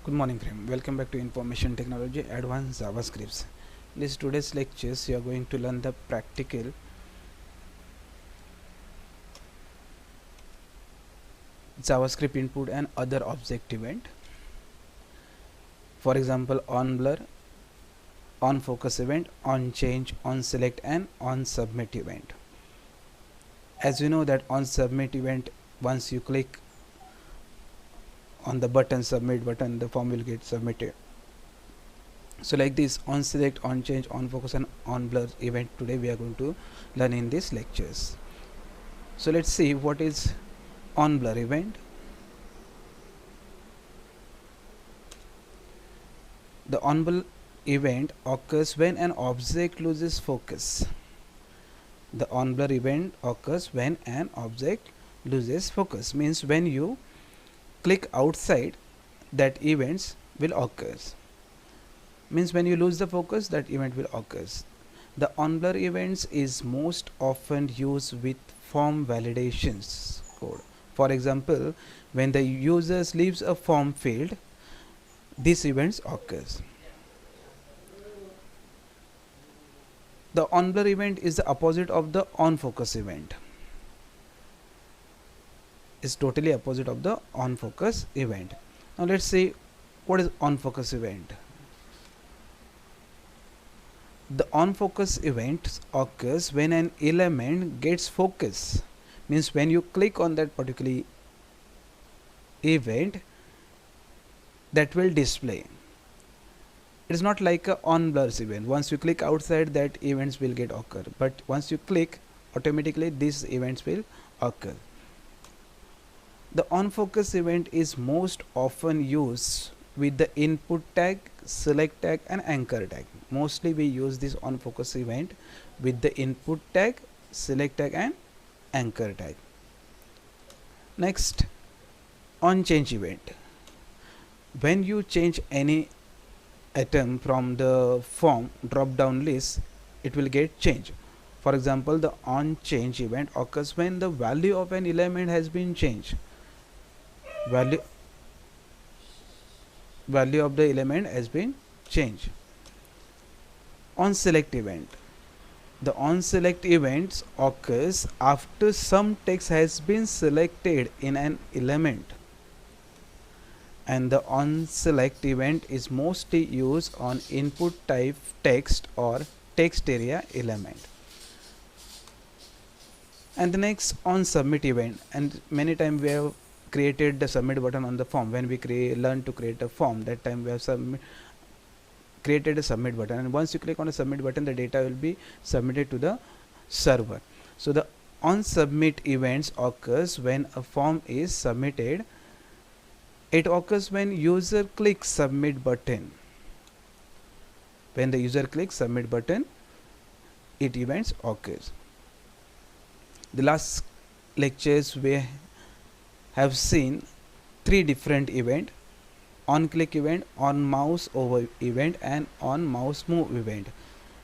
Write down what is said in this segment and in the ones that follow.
Good morning, friend. Welcome back to Information Technology Advanced JavaScripts. In this today's lectures, you are going to learn the practical JavaScript input and other object event. For example, on blur, on focus event, on change, on select, and on submit event. As you know that on submit event, once you click on the button submit button, the form will get submitted. So like this, on select, on change, on focus, and on blur event today we are going to learn in these lectures. So let's see what is on blur event. The on blur event occurs when an object loses focus. The on blur event occurs when an object loses focus, means when you click outside, that events will occur. Means when you lose the focus, that event will occur. The on blur events is most often used with form validations code. For example, when the user leaves a form field, these events occurs. The on blur event is the opposite of the on focus event. Is totally opposite of the on focus event. Now let's see what is on focus event. The on focus event occurs when an element gets focus. Means when you click on that particular event, that will display. It is not like a on blur event. Once you click outside, that events will get occur. But once you click, automatically these events will occur. The on focus event is most often used with the input tag, select tag, and anchor tag. Mostly we use this on focus event with the input tag, select tag, and anchor tag. Next, on change event. When you change any item from the form drop down list, it will get changed. For example, the on change event occurs when the value of an element has been changed. Value of the element has been changed. On select event. The on select events occurs after some text has been selected in an element, and the on select event is mostly used on input type text or text area element. And the next, on submit event, and many times we have created the submit button on the form. When we learn to create a form, that time we have created a submit button, and once you click on a submit button, the data will be submitted to the server. So the on submit events occurs when a form is submitted. It occurs when user clicks submit button. When the user clicks submit button, it events occurs. The last lectures we have seen three different event: on click event, on mouse over event, and on mouse move event.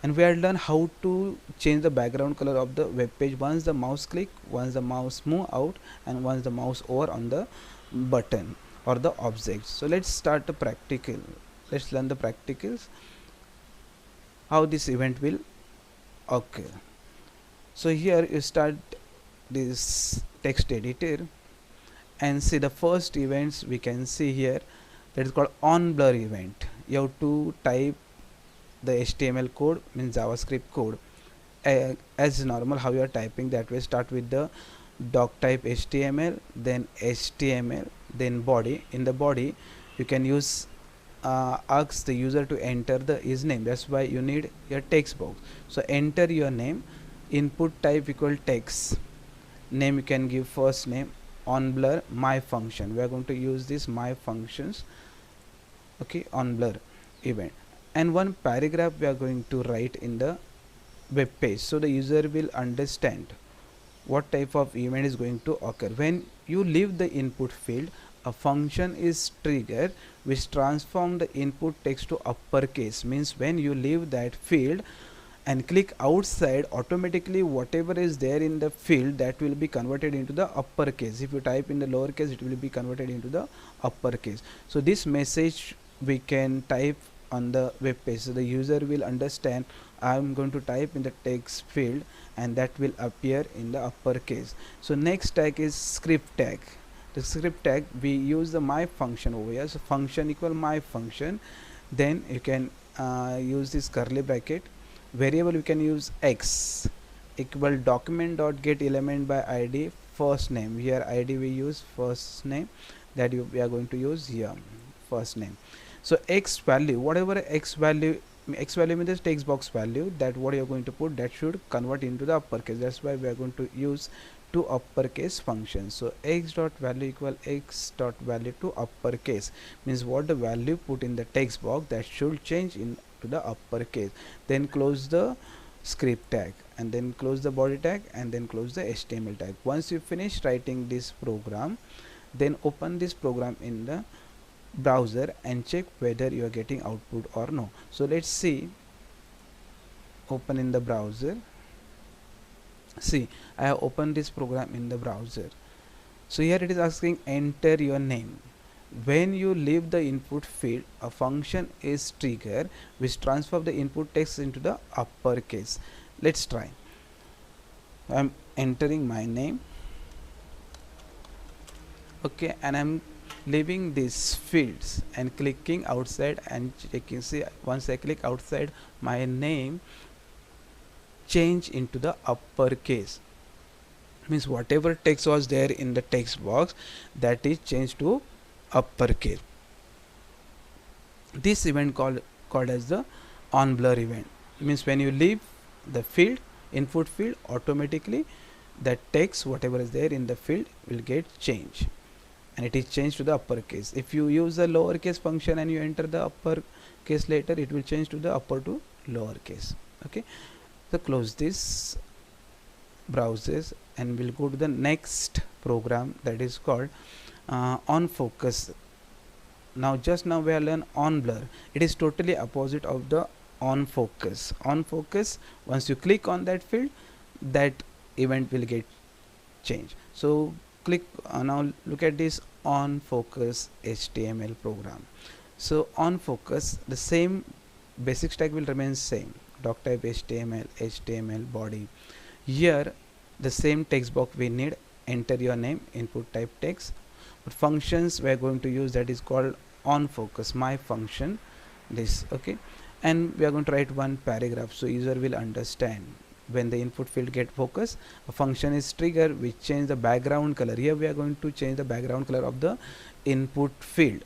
And we have learned how to change the background color of the web page once the mouse click, once the mouse move out, and once the mouse over on the button or the object. So let's start the practical. Let's learn the practicals, how this event will occur. So here you start this text editor and see the first events we can see here, that is called on blur event. You have to type the HTML code, means JavaScript code, as normal how you are typing, that way. Start with the doc type HTML, then HTML, then body. In the body you can use ask the user to enter his name. That's why you need your text box. So enter your name, input type equal text, name you can give first name, on blur my function. We are going to use this my functions, okay, on blur event, and one paragraph we are going to write in the web page, so the user will understand what type of event is going to occur. When you leave the input field, a function is triggered which transform the input text to uppercase. Means when you leave that field, and click outside, automatically whatever is there in the field that will be converted into the uppercase. If you type in the lowercase, it will be converted into the uppercase. So this message we can type on the web page, so the user will understand I'm going to type in the text field and that will appear in the uppercase. So next tag is script tag. The script tag, we use the my function over here. So function equal my function, then you can use this curly bracket. Variable you can use x equal document dot get element by id first name. Here id we use first name, that we are going to use here first name. So x value, whatever x value means the text box value, that what you are going to put, that should convert into the uppercase. That's why we are going to use two uppercase functions. So x dot value equal x dot value to uppercase, means what the value put in the text box, that should change into the uppercase. Then close the script tag, and then close the body tag, and then close the HTML tag. Once you finish writing this program, then open this program in the browser and check whether you are getting output or no. So let's see, open in the browser. See, I have opened this program in the browser. So here it is asking enter your name. When you leave the input field, a function is triggered which transfer the input text into the uppercase. Let's try. I'm entering my name, okay, and I'm leaving these fields and clicking outside and checking. See, once I click outside, my name change into the uppercase, means whatever text was there in the text box, that is changed to uppercase. This event called as the on blur event, means when you leave the field, input field, automatically that text whatever is there in the field will get changed, and it is changed to the uppercase. If you use the lowercase function and you enter the uppercase later, it will change to the upper to lowercase. Okay, so close this browsers and we'll go to the next program, that is called on focus. Now just now we have learned on blur. It is totally opposite of the on focus. On focus, once you click on that field, that event will get changed. So click now look at this on focus HTML program. So on focus, the same basic stack will remain same, doc type HTML, HTML body. Here the same text box we need, enter your name, input type text, but functions we are going to use, that is called on focus, my function, this. Okay, and we are going to write one paragraph so user will understand. When the input field get focus, a function is triggered which change the background color. Here we are going to change the background color of the input field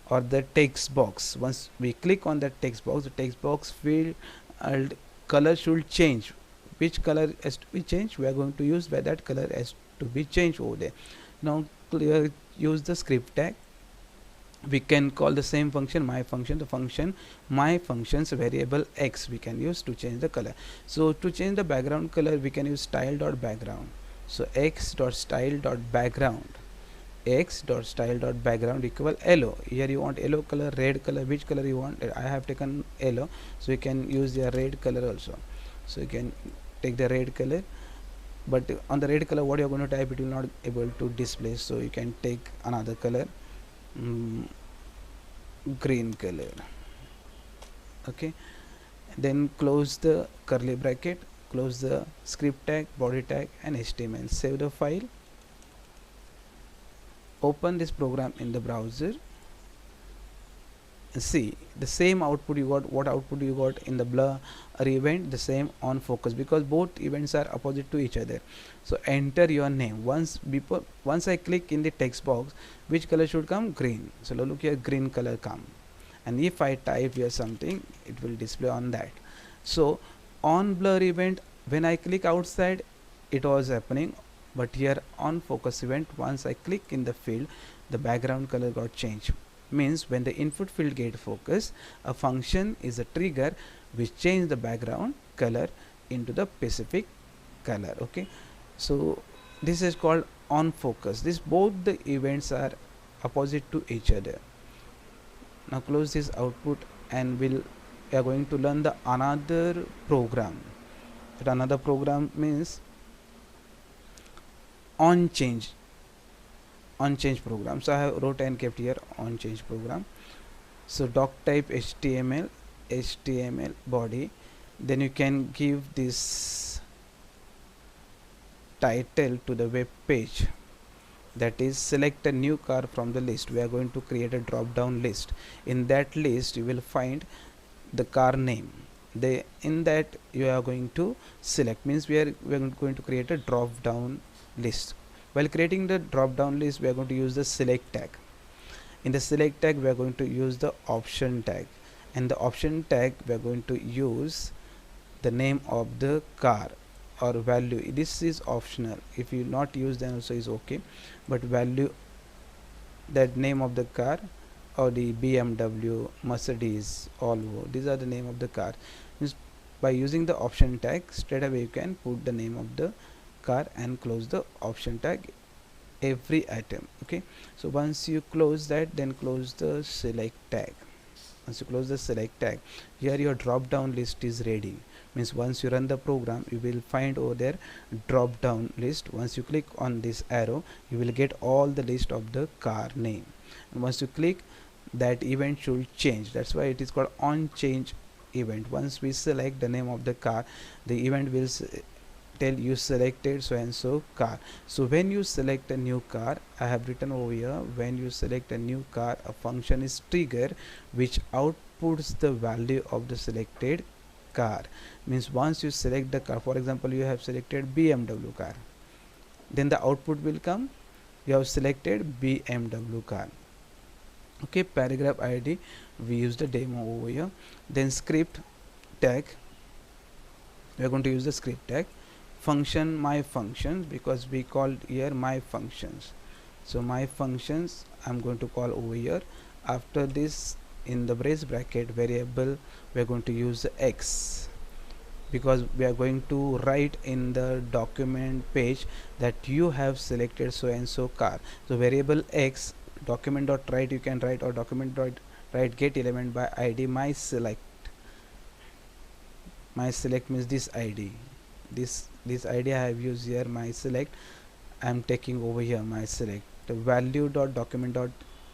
or the text box. Once we click on that text box, the text box field color should change. Which color has to be changed? We are going to use where that color has to be changed over there. Now use the script tag. We can call the same function my function, the function my functions variable x we can use to change the color. So to change the background color, we can use style dot background. So x dot style dot background, x dot style dot background equal yellow. Here you want yellow color, red color, which color you want. I have taken yellow, so you can use the red color also. So you can take the red color, but on the red color what you are going to type, it will not able to display, so you can take another color, green color. Okay, then close the curly bracket, close the script tag, body tag and HTML. Save the file, open this program in the browser and see the same output you got. What output you got in the blur event? The same on focus, because both events are opposite to each other. So enter your name. Once I click in the text box, which color should come? Green. So look here, green color come, and if I type here something, it will display on that. So on blur event, when I click outside, it was happening, but here on focus event, once I click in the field, the background color got changed. Means when the input field get focused, a function is a trigger which change the background color into the specific color. Okay, so this is called on focus. This both the events are opposite to each other. Now close this output and we'll we are going to learn the another program. That another program means on change program. So I have wrote and kept here on change program. So doc type HTML body, then you can give this title to the web page, that is select a new car from the list. We are going to create a drop down list. In that list you will find the car name. In that you are going to select, means we are going to create a drop down list. While creating the drop down list, we are going to use the select tag. In the select tag we are going to use the option tag, and the option tag we are going to use the name of the car or value. This is optional, if you not use then also is okay, but value, that name of the car, or the BMW, Mercedes, Volvo, these are the name of the car. Means by using the option tag, straight away you can put the name of the car and close the option tag every item. Okay, so once you close that, then close the select tag. Once you close the select tag, here your drop down list is ready. Means once you run the program, you will find over there drop down list. Once you click on this arrow, you will get all the list of the car name, and once you click, that event should change. That's why it is called on change event. Once we select the name of the car, the event will tell you selected so and so car. So when you select a new car, I have written over here, when you select a new car, a function is triggered which outputs the value of the selected car. Means once you select the car, for example you have selected BMW car, then the output will come, you have selected BMW car. Okay, paragraph ID, we use the demo over here. Then script tag, we are going to use the script tag. Function, my functions, because we called here my functions, so my functions I'm going to call over here. After this, in the brace bracket variable, we are going to use the x, because we are going to write in the document page that you have selected so and so car. So variable x, document dot write you can write, or document dot write get element by id my select. My select means this id, this id I have used here, my select. I am taking over here my select. The value dot document dot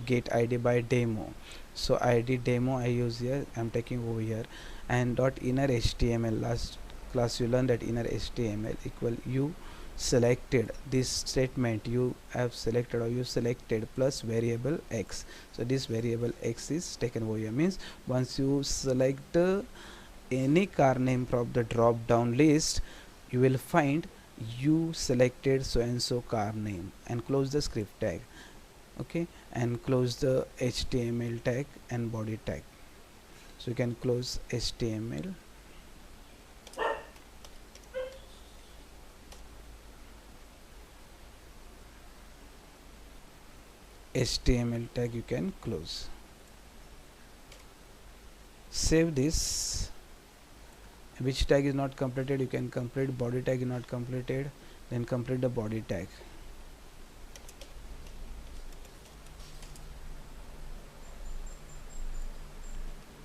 get id by demo, so id demo I use here, I am taking over here. And dot inner html, last class you learned that inner html equal you selected, this statement you have selected or you selected plus variable x. So this variable x is taken over here. Means once you select any car name from the drop down list, you will find you selected so and so car name, and close the script tag. Okay, and close the html tag and body tag. So you can close html, tag you can close. Save this. Which tag is not completed, you can complete. Body tag is not completed, then complete the body tag.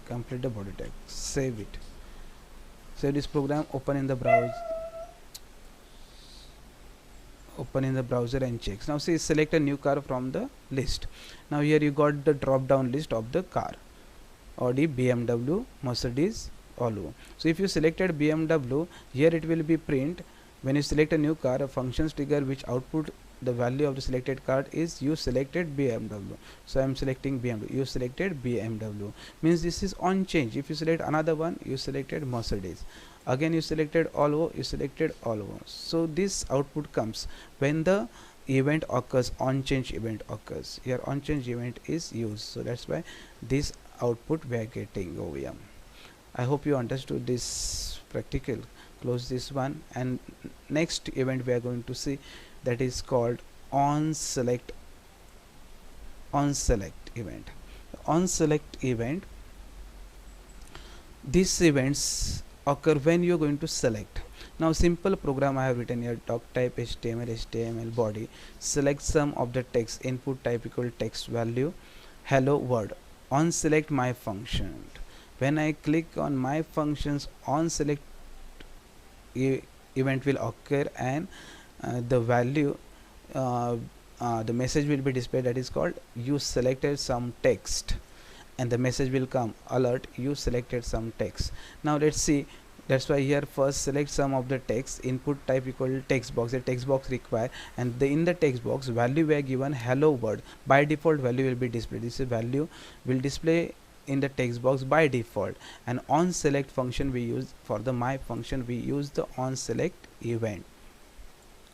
Complete the body tag, save it. Save this program, open in the browser, and checks. Now see, select a new car from the list. Now here you got the drop down list of the car, Audi, BMW, Mercedes, Volvo. So if you selected BMW, here it will be print when you select a new car, a functions trigger which output the value of the selected car is you selected BMW. So I am selecting BMW, you selected BMW, means this is on change. If you select another one, you selected Mercedes, again you selected Volvo, you selected Volvo. So this output comes when the event occurs, on change event occurs. Here on change event is used, so that's why this output we are getting over here. I hope you understood this practical. Close this one, and next event we are going to see, that is called on select event. On select event, these events occur when you are going to select. Now simple program I have written here, doc type HTML body, select some of the text, input type equal text value, hello world, on select my function. When I click on my functions, on select event will occur, and the value uh, the message will be displayed, that is called you selected some text, and the message will come, alert, you selected some text. Now let's see. That's why here first select some of the text, input type equal to text box, a text box required, and in the text box value we are given hello world. By default value will be displayed, this is value will display in the text box by default. And on select function we use, for the my function we use the on select event.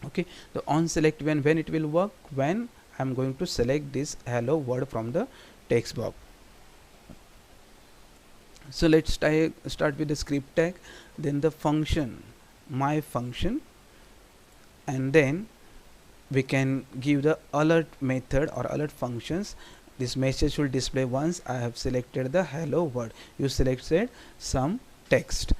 Okay, the on select event, when it will work, when I'm going to select this hello word from the text box. So let's start with the script tag, then the function my function, and then we can give the alert method or alert functions. This message will display once I have selected the hello word, you selected some text.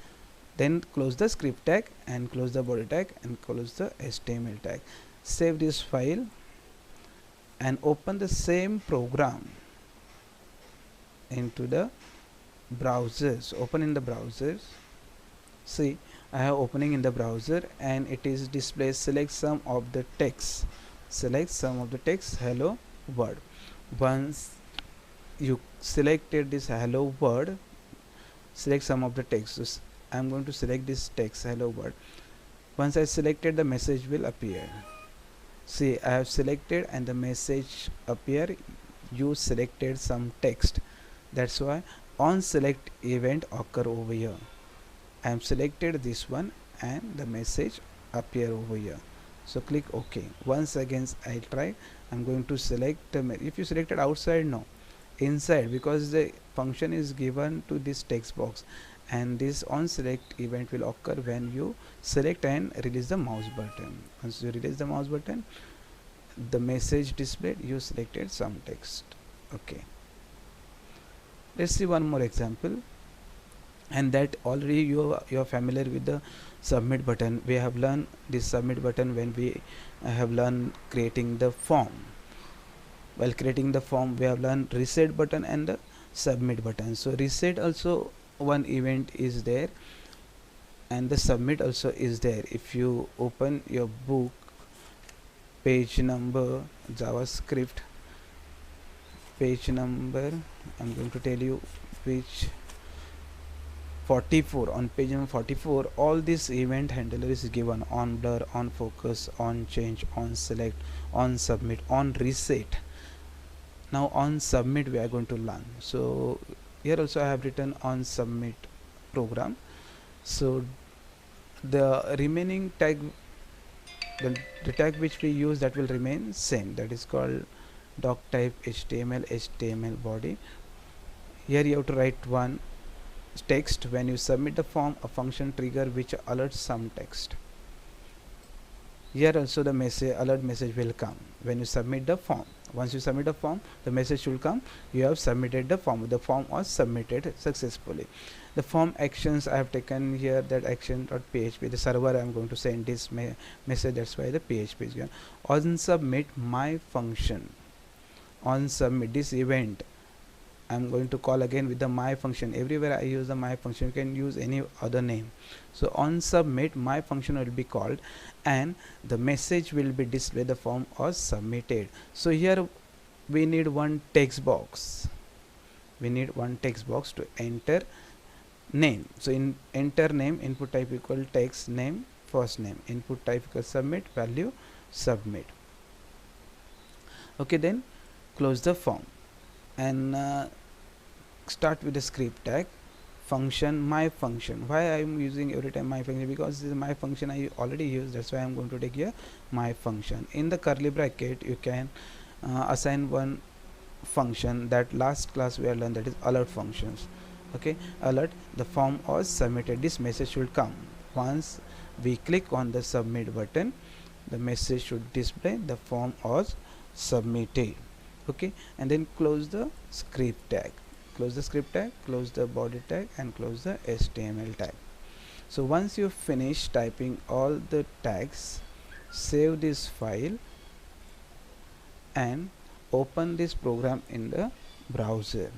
Then close the script tag and close the body tag and close the HTML tag. Save this file and open the same program into the browsers. Open in the browsers. See, I have opening in the browser, and it is display select some of the text. Select some of the text hello word. Once you selected this hello word, select some of the text. So I'm going to select this text hello word. Once I selected, the message will appear. See, I have selected and the message appear, you selected some text. That's why on select event occur over here. I am selected this one and the message appear over here. So click OK. Once again I try, I'm going to select if you selected outside, no, inside, because the function is given to this text box, and this on select event will occur when you select and release the mouse button. Once you release the mouse button, the message displayed, you selected some text. Okay, let's see one more example, and that already you are familiar with the submit button. We have learned this submit button when we have learned creating the form. While creating the form, we have learned reset button and the submit button. So reset also one event is there, and the submit also is there. If you open your book, page number JavaScript, page number, I'm going to tell you which, 44. On page number 44, all this event handler is given: on blur, on focus, on change, on select, on submit, on reset. Now on submit we are going to learn. So here also I have written on submit program. So the remaining tag, the tag which we use, that will remain same, that is called doc type HTML body. Here you have to write one text. When you submit the form, a function trigger which alerts some text. Here also the alert message will come when you submit the form. Once you submit the form, the message will come, you have submitted the form was submitted successfully. The form actions I have taken here, that action.php, the server I am going to send this message, that's why the PHP is given. On submit my function, on submit this event, I'm going to call again with the my function. Everywhere I use the my function, you can use any other name. So on submit, my function will be called, and the message will be displayed, the form was submitted. So here we need one text box. We need one text box to enter name. So in enter name, input type equal text name, first name, input type equal submit, value submit. Okay, then close the form and start with the script tag function my function. Why I am using every time my function? Because this is my function I already used, that's why I am going to take here my function. In the curly bracket you can assign one function that last class we have learned, that is alert functions. Okay, alert, the form was submitted, this message should come. Once we click on the submit button, the message should display, the form was submitted. Okay, and then close the script tag, close the script tag, close the body tag, and close the HTML tag. So once you finish typing all the tags, save this file and open this program in the browser.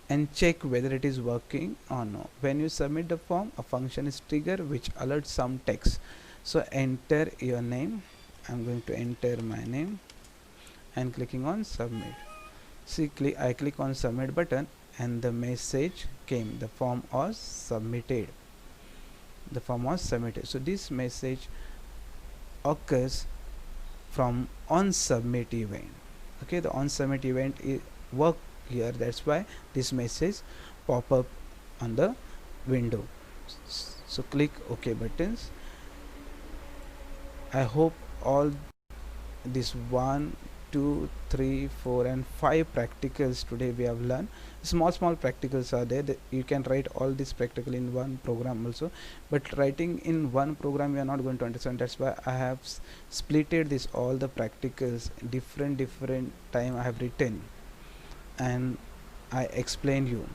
and check whether it is working or no. When you submit the form, a function is triggered which alerts some text. So enter your name. I'm going to enter my name and clicking on submit. See, I click on submit button and the message came, the form was submitted. The form was submitted. So this message occurs from on submit event. Okay, the on submit event work here, that's why this message pop up on the window. So click OK buttons. I hope all this 1, 2, 3, 4 and 5 practicals today we have learned. Small practicals are there that you can write all this practical in one program also, but writing in one program we are not going to understand. That's why I have splitted this all the practicals different time I have written and I explain you.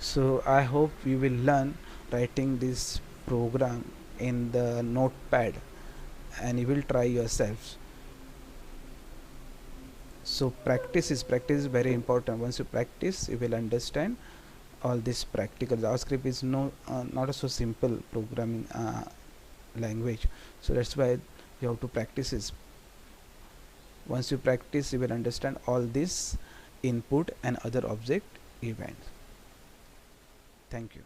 So I hope you will learn writing this program in the notepad and you will try yourselves. So practice is very important. Once you practice, you will understand all this practical. JavaScript is not a so simple programming language, so that's why you have to practice it. Once you practice, you will understand all this input and other object events. Thank you.